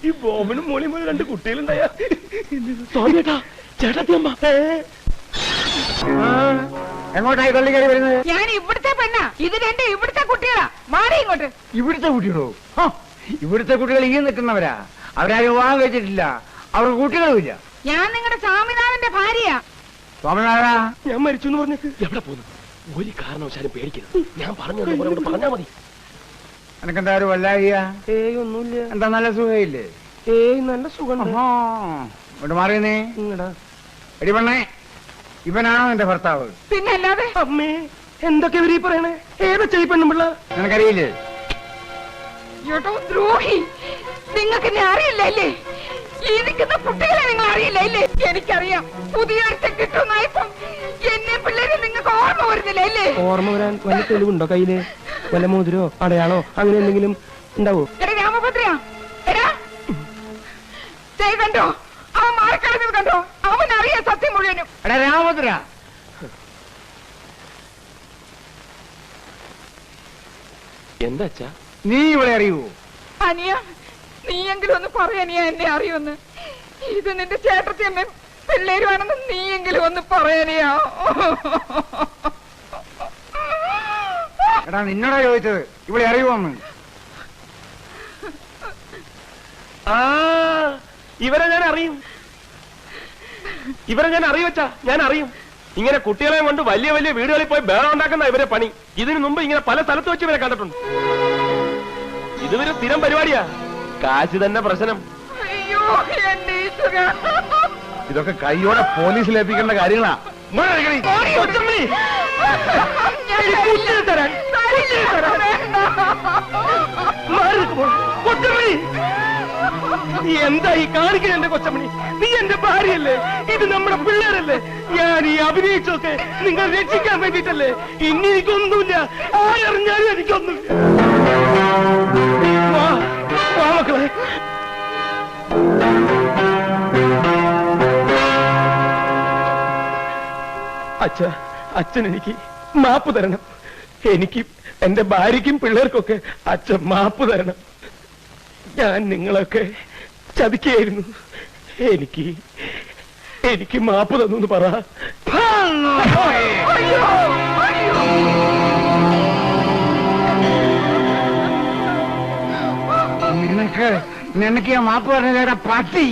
ഈ ബോബനും മോളിയും പോലെ രണ്ട് കുട്ടികളുണ്ടായ സ്വാമിയേട്ടാ ചേട്ടത്തിയമ്മ എങ്ങോട്ടായി തള്ളി കയറി വരുന്നത്? ഞാൻ ഇവിടുത്തെ പെണ്ണാ, ഇത് രണ്ട് ഇവിടുത്തെ കുട്ടികളാ. മാറി ഇങ്ങോട്ട്. ഇവിടുത്തെ കുട്ടികളോ? ഇവിടുത്തെ കുട്ടികൾ ഈ നിൽക്കുന്നവരാ. അവരാരും വിവാഹം കഴിച്ചിട്ടില്ല, അവർക്ക് കുട്ടികളുമില്ല. ഞാൻ നിങ്ങളുടെ സ്വാമിനാഥന്റെ ഭാര്യയാ. സ്വാമിനാഥ, ഞാൻ മരിച്ചു എന്ന് പറഞ്ഞിട്ട് എവിടെ പോകുന്നു? ഒരു കാരണവശാലും പേടിക്കരുത്. ഞാൻ പറഞ്ഞു പറഞ്ഞാ മതി. എനക്കെന്താ ഒരു വല്ലായിക? ഏയ് ഒന്നുമില്ല. എന്താ നല്ല സുഖയില്ലേ? ഏയ് നല്ല സുഖം. ഇങ്ങോട്ട് മാറിയെന്നേ. എടി പെണ്ണേ, ഇവനാണോ എന്റെ ഭർത്താവ്? പിന്നെ അല്ലാതെ. അമ്മേ, എന്തൊക്കെ ഇവരീ പറയണേ? ഏതൊക്കെ ഈ പെണ്ണുമ്പിള്ള? നിനക്കറിയില്ലേ? ഏട്ടോ ദ്രോഹി, നിങ്ങൾക്ക് എന്നെ അറിയില്ലല്ലേ? ഈ നിൽക്കുന്ന കുട്ടികളെ നിങ്ങൾ അറിയില്ലല്ലേ? എനിക്കറിയാം. പുതിയ കിട്ടുന്നായപ്പം എന്നെ പിള്ളേരെ നിങ്ങൾക്ക് ഓർമ്മ വരുന്നില്ലല്ലേ? ഓർമ്മ വരാൻ വല്ല തെളിവുണ്ടോ കയ്യില്? വല്ല മോതിരോ അടയാളോ അങ്ങനെ എന്തെങ്കിലും ഉണ്ടാവോ? എടാ രാമഭദ്രയാ, എടാ കണ്ടോ അവൻ മാറിക്കളഞ്ഞത് കണ്ടോ? അവൻ അറിയാം സത്യം മുഴുവനും. എടാ രാമഭദ്ര, എന്താ അച്ഛാ? നീ ഇവിടെ അറിയുവോ? അനിയ, നീയെങ്കിലും ഒന്ന് പറയാനിയ എന്നെ അറിയുമെന്ന്. ഇത് നിന്റെ ചേട്ടത്തിയമ്മയും പിള്ളേരുമാണെന്ന് നീയെങ്കിലും ഒന്ന് പറയാനിയാ. എടാ നിന്നോടാ ചോദിച്ചത്, ഇവിടെ അറിയുവോന്ന്? ഇവരെ ഞാൻ അറിയും. അച്ഛാ, ഞാൻ അറിയും. ഇങ്ങനെ കുട്ടികളെ കൊണ്ട് വലിയ വലിയ വീടുകളിൽ പോയി ബേളം ഉണ്ടാക്കുന്ന ഇവരെ പണി. ഇതിനു മുമ്പ് ഇങ്ങനെ പല സ്ഥലത്ത് വെച്ച് ഇവരെ കണ്ടിട്ടുണ്ട്. ഇതുവരെ സ്ഥിരം പരിപാടിയാ. കാശ് തന്നെ പ്രശ്നം. അയ്യോ എന്റെ ഈശ്വരാ. ഇതൊക്കെ കൈയോടെ പോലീസിൽ ഏൽപ്പിക്കേണ്ട കാര്യങ്ങളാ. നീ എന്താ ഈ കാണിക്കണ എന്റെ കൊച്ചമണി? നീ എന്റെ ഭാര്യയല്ലേ? ഇത് നമ്മുടെ പിള്ളേരല്ലേ? ഞാൻ ഈ അഭിനയിച്ചൊക്കെ നിങ്ങൾ രക്ഷിക്കാൻ വേണ്ടിട്ടല്ലേ? ഇനി എനിക്കൊന്നുമില്ല. ആരറിഞ്ഞാലും എനിക്കൊന്നുമില്ല. മക്കളെ, അച്ഛൻ എനിക്ക് മാപ്പ് തരണം. എനിക്ക് എന്റെ ഭാര്യയ്ക്കും പിള്ളേർക്കൊക്കെ അച്ഛൻ മാപ്പ് തരണം. ഞാൻ നിങ്ങളൊക്കെ ചതിക്കായിരുന്നു. എനിക്ക് മാപ്പ് തന്നു പറ. നിനക്ക് മാപ്പ് പറഞ്ഞ പട്ടി.